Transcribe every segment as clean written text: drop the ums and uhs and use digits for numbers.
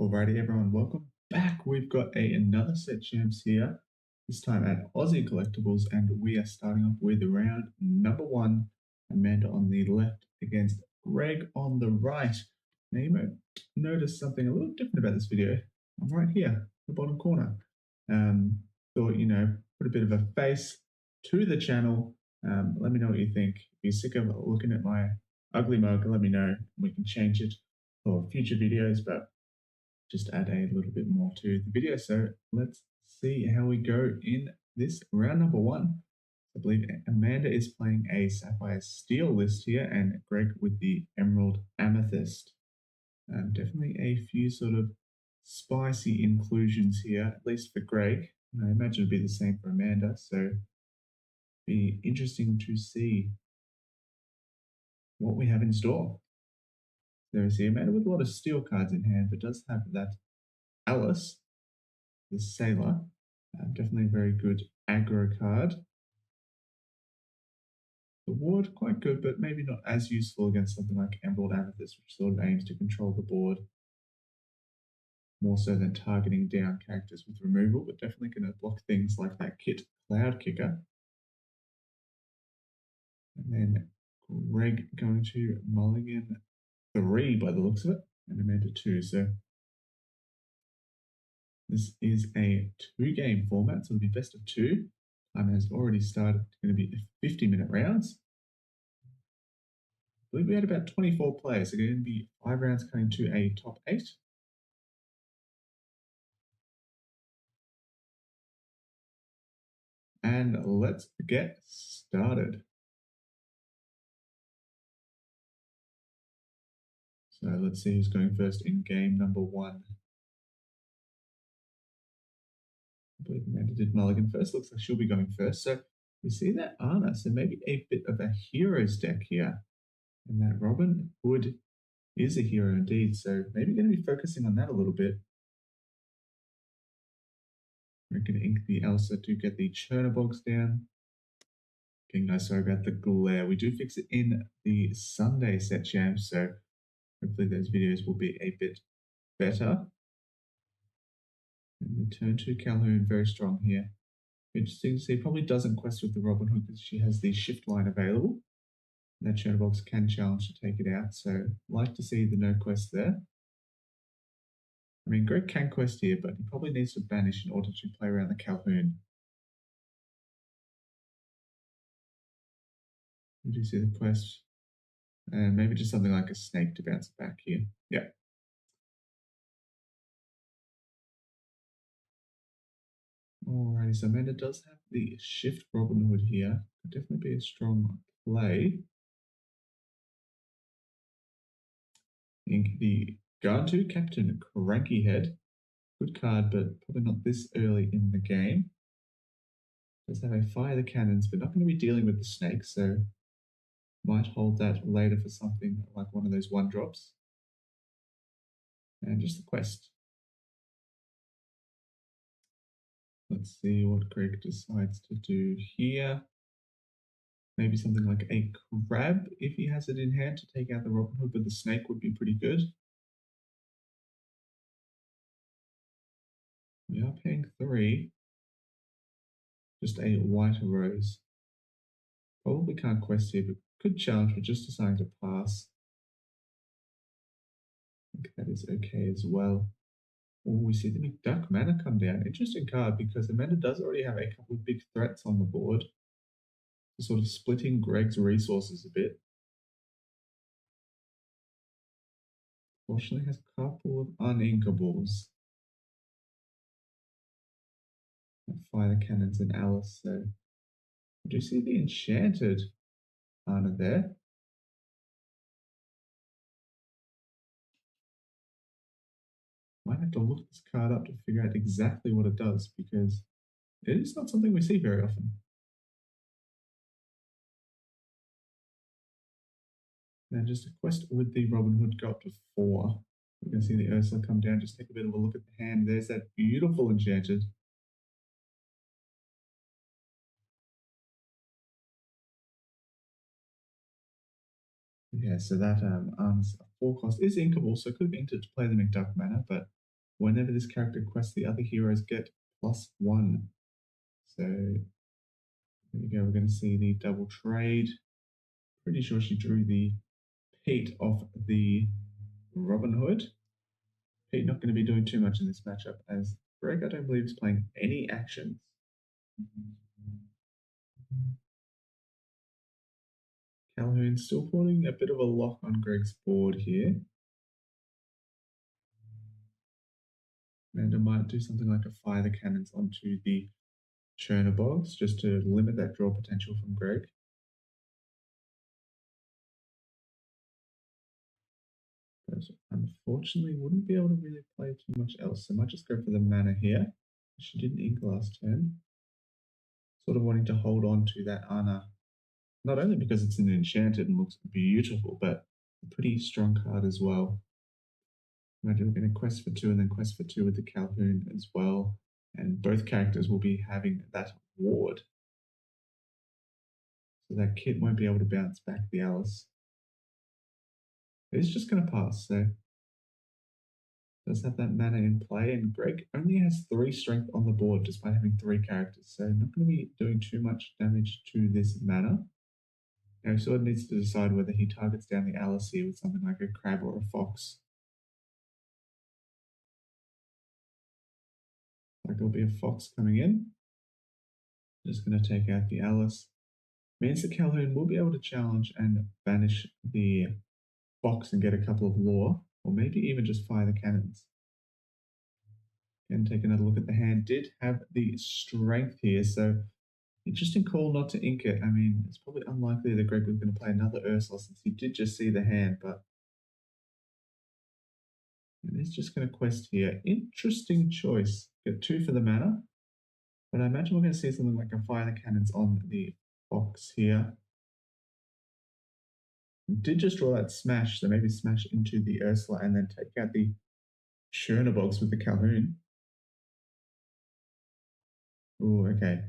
Alrighty everyone, welcome back. We've got another set champs here, this time at Ozzie Collectibles, and we are starting off with round number 1. Amanda on the left against Greg on the right. Now you might notice something a little different about this video. I'm right here, the bottom corner. Thought, put a bit of a face to the channel. Let me know what you think. If you're sick of looking at my ugly mug, let me know. We can change it for future videos, but just add a little bit more to the video. So let's see how we go in this round number 1. I believe Amanda is playing a Sapphire Steel list here, and Greg with the Emerald Amethyst. Definitely a few sort of spicy inclusions here, at least for Greg. And I imagine it'd be the same for Amanda, so be interesting to see what we have in store. There is the Amanda with a lot of steel cards in hand, but does have that Alice, the Sailor. Definitely a very good aggro card. The Ward, quite good, but maybe not as useful against something like Emerald Amethyst, which sort of aims to control the board more so than targeting down characters with removal, but definitely going to block things like that Kit Cloud Kicker. And then Greg going to mulligan 3 by the looks of it, and Amanda 2. So this is a 2-game format, so it'll be best of 2. Time has already started. It's going to be 50-minute rounds. I believe we had about 24 players, so going to be 5 rounds coming to a top 8. And let's get started. So let's see who's going first in game number 1. I believe Amanda did mulligan first. Looks like she'll be going first. So we see that Anna, so maybe a bit of a heroes deck here. And that Robin Hood is a hero indeed. So maybe going to be focusing on that a little bit. We're going to ink the Elsa to get the Chernobyls down. Okay, guys, sorry about the glare. We do fix it in the Sunday set champs, so hopefully those videos will be a bit better. And we turn to Calhoun, very strong here. Interesting to see, probably doesn't quest with the Robin Hood because she has the shift line available. That Chernobyls can challenge to take it out, so like to see the no quest there. I mean, Greg can quest here, but he probably needs to banish in order to play around the Calhoun. We do see the quest. And maybe just something like a snake to bounce it back here. Yeah. Alrighty, so Amanda does have the shift Robin Hood here. Could definitely be a strong play. Ink the Guard to Captain Cranky Head. Good card, but probably not this early in the game. Does have a Fire the Cannons, but not going to be dealing with the snake, so might hold that later for something like one of those 1-drops. And just the quest. Let's see what Greg decides to do here. Maybe something like a crab if he has it in hand to take out the Robin Hood, but the snake would be pretty good. We are paying 3. Just a white rose. Probably can't quest here, but could challenge, but just deciding to pass. I think that is okay as well. Oh, we see the McDuck mana come down. Interesting card because Amanda does already have a couple of big threats on the board. Sort of splitting Greg's resources a bit. Fortunately has a couple of uninkables. Fire the Cannons and Alice, so I do see the Enchanted Anna there. Might have to look this card up to figure out exactly what it does because it is not something we see very often. Now just a quest with the Robin Hood go up to 4. We're going to see the Ursula come down. Just take a bit of a look at the hand. There's that beautiful Enchanted. Yeah, so that Arm's 4 cost is inkable, so could have inked it to play the McDuck mana, but whenever this character quests, the other heroes get +1. So there we go. We're going to see the double trade. Pretty sure she drew the Pete off the Robin Hood. Pete not going to be doing too much in this matchup as Greg, I don't believe, is playing any actions. Calhoun still putting a bit of a lock on Greg's board here. Amanda might do something like a fire the cannons onto the Chernobyls just to limit that draw potential from Greg. But unfortunately wouldn't be able to really play too much else, so might just go for the mana here. She didn't ink last turn. Sort of wanting to hold on to that Ana, not only because it's an enchanted and looks beautiful, but a pretty strong card as well. Imagine we're going to quest for 2 and then quest for 2 with the Calhoun as well. And both characters will be having that ward. So that Kit won't be able to bounce back the Alice. It's just going to pass, so does have that mana in play, and Greg only has 3 strength on the board despite having 3 characters, so not going to be doing too much damage to this mana. Now he sort of needs to decide whether he targets down the Alice here with something like a crab or a fox. Like there'll be a fox coming in. Just going to take out the Alice. Means that Calhoun will be able to challenge and banish the fox and get a couple of lore, or maybe even just fire the cannons. And take another look at the hand. Did have the strength here, so interesting call not to ink it. I mean, it's probably unlikely that Greg was going to play another Ursula since he did just see the hand, but it's just going to quest here. Interesting choice. Get 2 for the mana, but I imagine we're going to see something like a fire the cannons on the fox here. Did just draw that smash, so maybe smash into the Ursula and then take out the Chernobyls with the Calhoun. Oh, okay.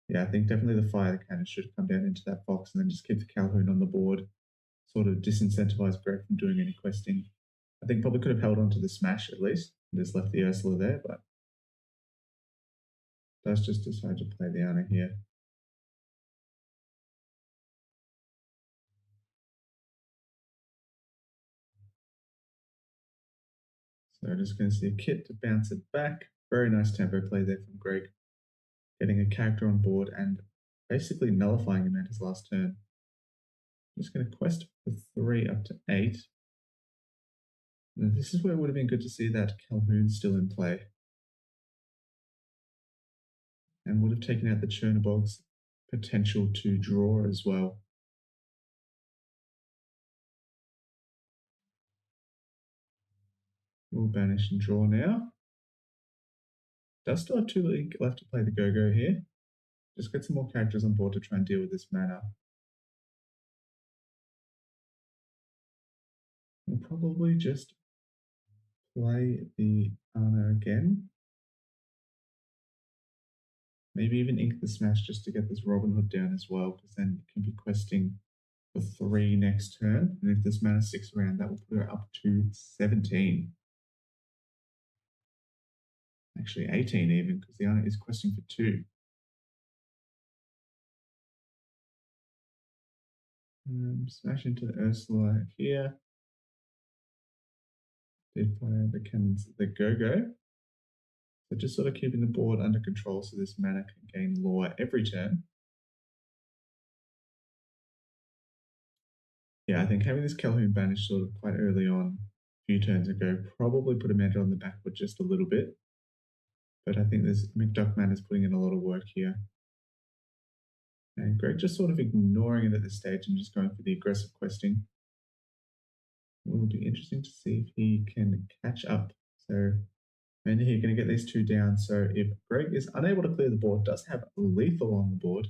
Yeah, I think definitely the fire cannon should come down into that box and then just keep the Calhoun on the board. Sort of disincentivize Greg from doing any questing. I think probably could have held on to the smash at least and just left the Ursula there, but does just decide to play the Ana here. So just going to see a Kit to bounce it back. Very nice tempo play there from Greg. Getting a character on board and basically nullifying Amanda's last turn. I'm just going to quest for 3 up to 8. Now, this is where it would have been good to see that Calhoun still in play. And would have taken out the Chernobog's potential to draw as well. We'll banish and draw now. Does still have 2 ink left to play the Go-Go here. Just get some more characters on board to try and deal with this mana. We'll probably just play the Ana again. Maybe even ink the smash just to get this Robin Hood down as well, because then it can be questing for 3 next turn. And if this mana sticks around, that will put her up to 17. Actually 18 even, because the Ana is questing for 2. Smash into the Ursula here. Did fire the cannons, the Go-Go. So just sort of keeping the board under control so this mana can gain lore every turn. Yeah, I think having this Calhoun banished sort of quite early on, a few turns ago, probably put Amanda on the back foot just a little bit. But I think this McDuckman is putting in a lot of work here. And Greg just sort of ignoring it at this stage and just going for the aggressive questing. Will be interesting to see if he can catch up. So Amanda here going to get these 2 down. So if Greg is unable to clear the board, does have lethal on the board.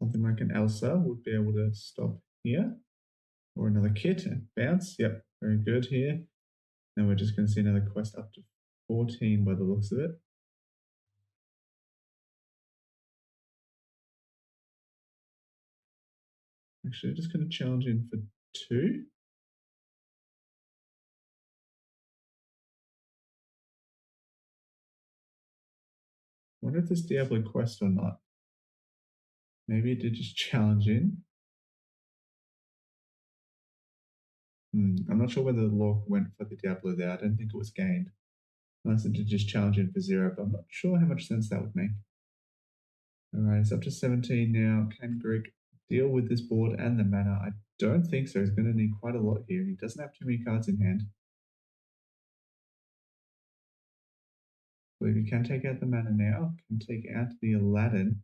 Something like an Elsa would be able to stop here. Or another Kit and bounce. Yep, very good here. Now we're just going to see another quest up to 14 by the looks of it. Actually, just going to challenge in for 2. wonder if this Diablo quest or not. Maybe it did just challenge in. I'm not sure whether the lore went for the Diablo there. I don't think it was gained. Unless it did just challenge in for 0, but I'm not sure how much sense that would make. Alright, it's up to 17 now. Can Greg deal with this board and the mana? I don't think so. He's going to need quite a lot here. He doesn't have too many cards in hand. I believe he can take out the mana now. Can take out the Aladdin.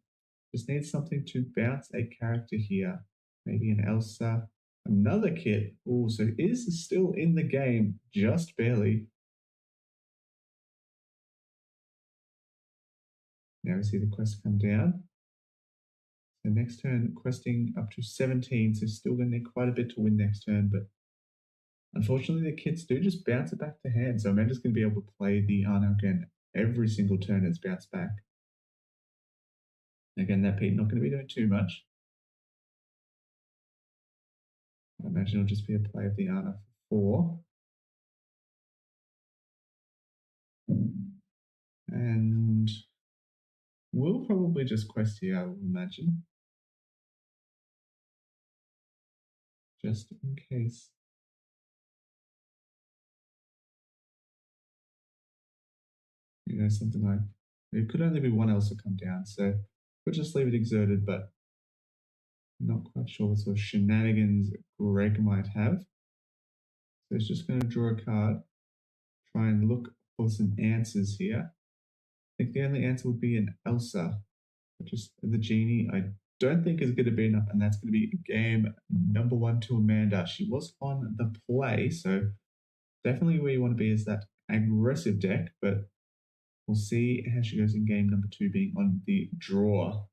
Just needs something to bounce a character here. Maybe an Elsa. Another kit. Oh, so is still in the game, just barely. Now we see the quest come down. So next turn, questing up to 17, so still going to need quite a bit to win next turn, but unfortunately the kits do just bounce it back to hand, so Amanda's going to be able to play the Arno again every single turn it's bounced back. Again, that Pete not going to be doing too much. I imagine it'll just be a play of the Arno for 4. And we'll probably just quest here, I would imagine. Just in case. You know, something like, it could only be one else to come down, so we'll just leave it exerted, but not quite sure what sort of shenanigans Greg might have. So it's just going to draw a card, try and look for some answers here. I think the only answer would be an Elsa. Just the genie, I don't think is going to be enough, and that's going to be game number 1 to Amanda. She was on the play, so definitely where you want to be is that aggressive deck, but we'll see how she goes in game number 2 being on the draw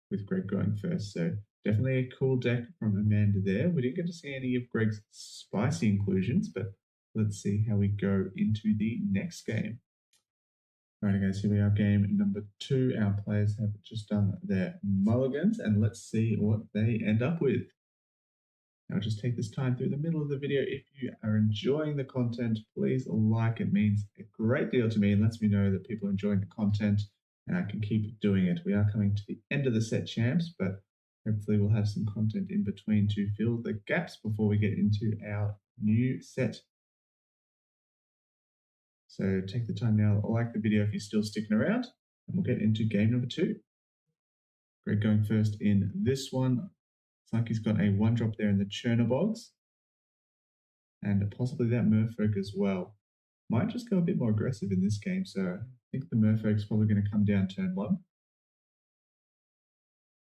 with Greg going first. So definitely a cool deck from Amanda there. We didn't get to see any of Greg's spicy inclusions, but let's see how we go into the next game. Alright guys, here we are, game number 2. Our players have just done their mulligans, and let's see what they end up with. Now just take this time through the middle of the video. If you are enjoying the content, please like. It means a great deal to me and lets me know that people are enjoying the content and I can keep doing it. We are coming to the end of the set, champs, but hopefully we'll have some content in between to fill the gaps before we get into our new set. So take the time now, like the video if you're still sticking around, and we'll get into game number 2. Greg going first in this one. It's like he's got a 1-drop there in the Chernobyls, and possibly that Merfolk as well. Might just go a bit more aggressive in this game, so I think the Merfolk's probably going to come down turn 1.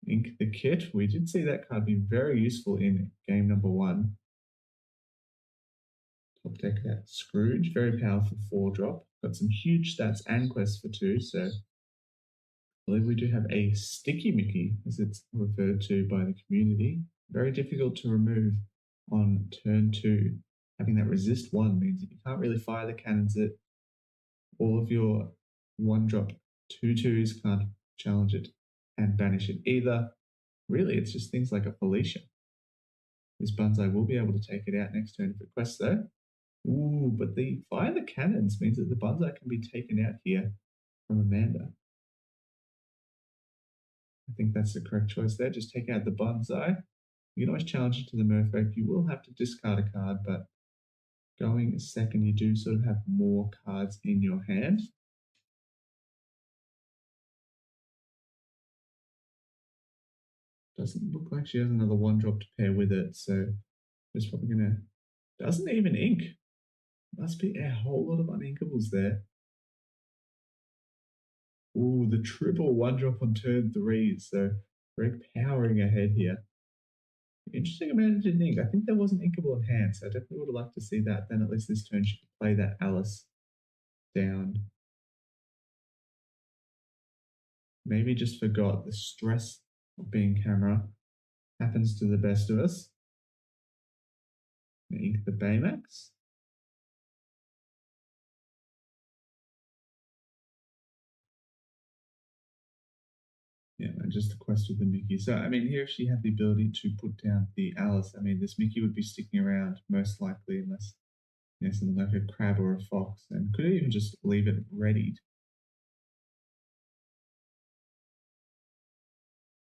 Ink the Kit. We did see that card be very useful in game number 1. Top deck that Scrooge, very powerful 4-drop. Got some huge stats and quests for 2, so I believe we do have a Sticky Mickey, as it's referred to by the community. Very difficult to remove on turn 2. Having that resist 1 means that you can't really fire the cannons at all of your 1-drop 2/2s can't challenge it and banish it either. Really, it's just things like a Felicia. This Banzai will be able to take it out next turn if it quests though. Ooh, but the fire the cannons means that the Banzai can be taken out here from Amanda. I think that's the correct choice there. Just take out the Banzai. You can always challenge it to the Merfolk. You will have to discard a card, but going second, you do sort of have more cards in your hand. Doesn't look like she has another 1-drop to pair with it, so it's probably going to... Doesn't even ink. Must be a whole lot of uninkables there. Ooh, the triple 1-drop on turn 3, so Greg powering ahead here. Interesting amount didn't ink. I think there was an inkable in hand, so I definitely would have liked to see that. Then at least this turn she could play that Alice down. Maybe just forgot the stress of being camera. Happens to the best of us. Ink the Baymax. Yeah, and just the quest with the Mickey. So, I mean, here if she had the ability to put down the Alice, I mean, this Mickey would be sticking around most likely unless, you know, something like a crab or a fox, and could even just leave it readied.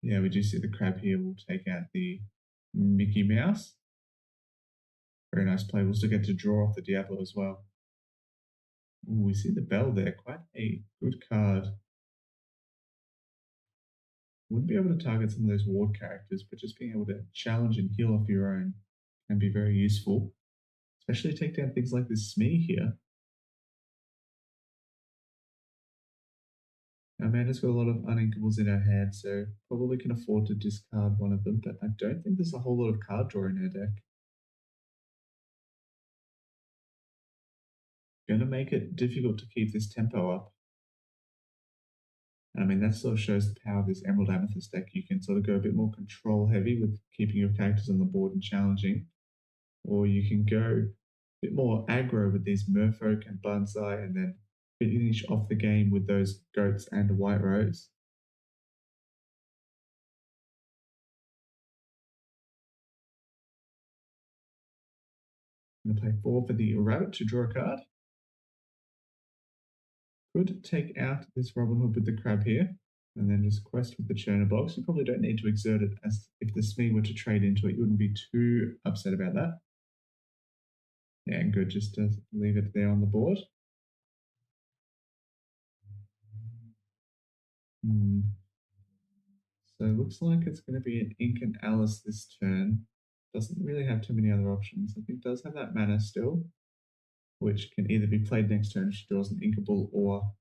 Yeah, we do see the crab here. We'll take out the Mickey Mouse. Very nice play. We'll still get to draw off the Diablo as well. Ooh, we see the bell there. Quite a good card. Wouldn't be able to target some of those ward characters, but just being able to challenge and heal off your own can be very useful. Especially take down things like this Smee here. Amanda's got a lot of uninkables in her hand, so probably can afford to discard one of them, but I don't think there's a whole lot of card draw in her deck. Gonna make it difficult to keep this tempo up. And I mean, that sort of shows the power of this Emerald Amethyst deck. You can sort of go a bit more control heavy with keeping your characters on the board and challenging, or you can go a bit more aggro with these Merfolk and Banzai and then finish off the game with those Goats and White Rose. I'm going to play 4 for the Rabbit to draw a card. Could take out this Robin Hood with the Crab here, and then just quest with the Churner box. You probably don't need to exert it, as if the Smee were to trade into it, you wouldn't be too upset about that. Yeah, and good, just to leave it there on the board. So it looks like it's going to be an Ink and Alice this turn. Doesn't really have too many other options. I think it does have that mana still, which can either be played next turn if she draws an Inkable, or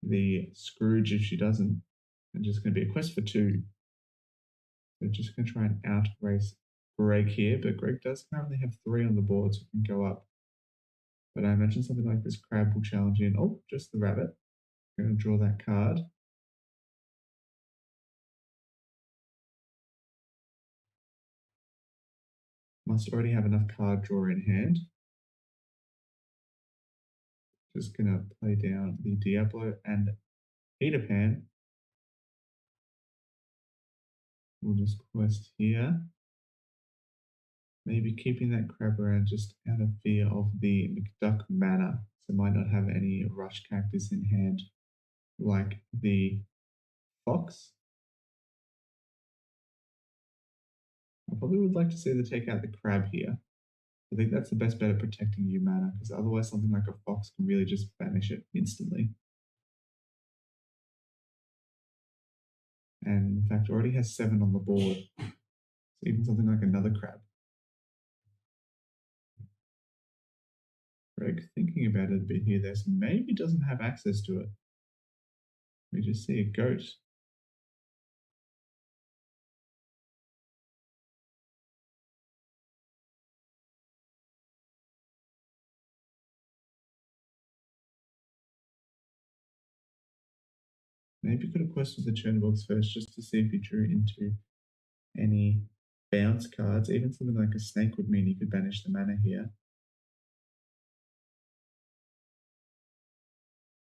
the Scrooge if she doesn't. And just going to be a quest for 2. So just going to try and outrace Greg here, but Greg does currently have 3 on the board, so it can go up. But I imagine something like this Crab will challenge in. Oh, just the Rabbit. Going to draw that card. Must already have enough card draw in hand. Just going to play down the Diablo and Peter Pan. We'll just quest here. Maybe keeping that crab around just out of fear of the McDuck mana. So might not have any rush characters in hand like the fox. I probably would like to see the take out the crab here. I think that's the best bet at protecting your mana, because otherwise something like a fox can really just banish it instantly. And in fact already has 7 on the board. So even something like another crab. Greg thinking about it a bit here, so maybe doesn't have access to it. We just see a goat. Maybe could have quested the Churner box first just to see if he drew into any bounce cards. Even something like a snake would mean he could banish the mana here.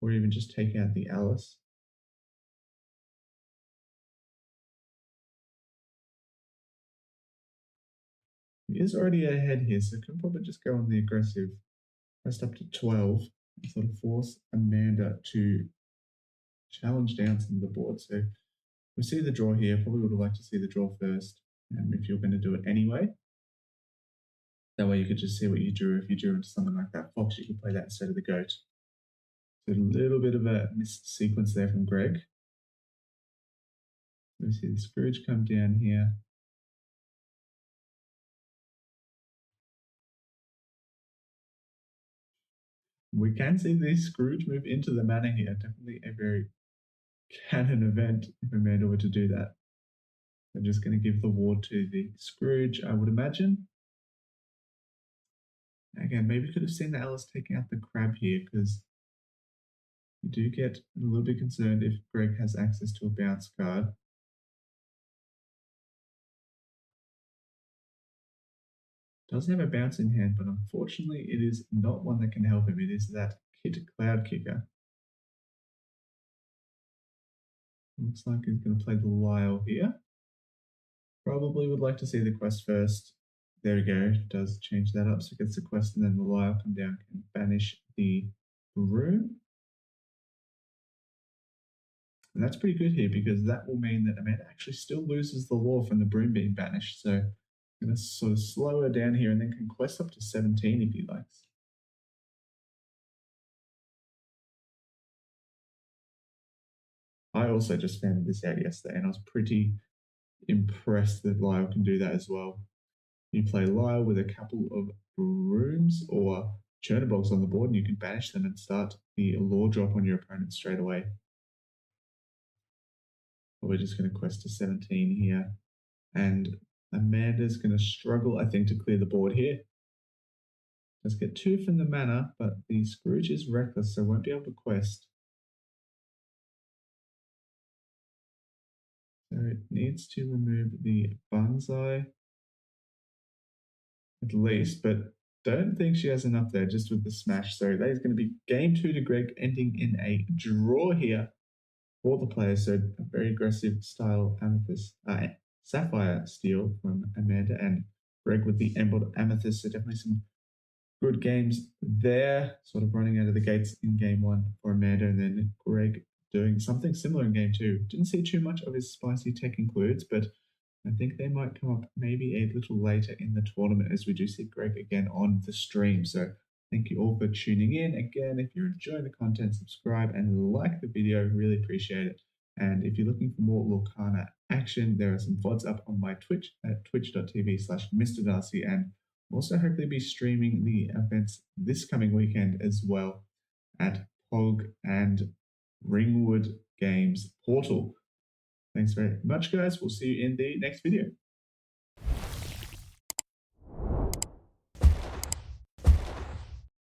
Or even just take out the Alice. He is already ahead here, so can probably just go on the aggressive. Pressed up to 12 and sort of force Amanda to challenge down some of the board. So we see the draw here. Probably would have liked to see the draw first, if you're going to do it anyway. That way you could just see what you drew. If you drew into something like that fox, you could play that instead of the goat. So a little bit of a missed sequence there from Greg. We see the Scrooge come down here. We can see the Scrooge move into the mana here. Definitely a very canon event if Amanda were to do that. I'm just going to give the ward to the Scrooge, I would imagine. Again, maybe could have seen the Alice taking out the crab here, because you do get a little bit concerned if Greg has access to a bounce card. Does have a bounce in hand, but unfortunately it is not one that can help him. It is that Kit Cloud Kicker. Looks like he's going to play the Lyle here. Probably would like to see the quest first. There we go. Does change that up. So it gets the quest and then the Lyle come down and banish the room. And that's pretty good here because that will mean that Amanda actually still loses the law from the broom being banished. So I'm going to sort of slow her down here and then can quest up to 17 if he likes. I also just found this out yesterday and I was pretty impressed that Lyle can do that as well. You play Lyle with a couple of brooms or Chernobog's on the board and you can banish them and start the law drop on your opponent straight away. But we're just going to quest to 17 here. And Amanda's going to struggle, I think, to clear the board here. Let's get 2 from the mana, but the Scrooge is reckless, so won't be able to quest. So it needs to remove the Banzai at least, but don't think she has enough there just with the smash. So that is going to be game 2 to Greg, ending in a draw here for the players. So a very aggressive style Amethyst, Sapphire steal from Amanda, and Greg with the Emerald Amethyst. So definitely some good games there, sort of running out of the gates in game 1 for Amanda, and then Greg doing something similar in game 2. Didn't see too much of his spicy tech includes, but I think they might come up maybe a little later in the tournament as we do see Greg again on the stream. So thank you all for tuning in. Again, if you're enjoying the content, subscribe and like the video. Really appreciate it. And if you're looking for more Lorcana action, there are some VODs up on my Twitch at twitch.tv/Mr. Darcy, and also hopefully be streaming the events this coming weekend as well at POG and Ringwood Games Portal. Thanks very much, guys. We'll see you in the next video.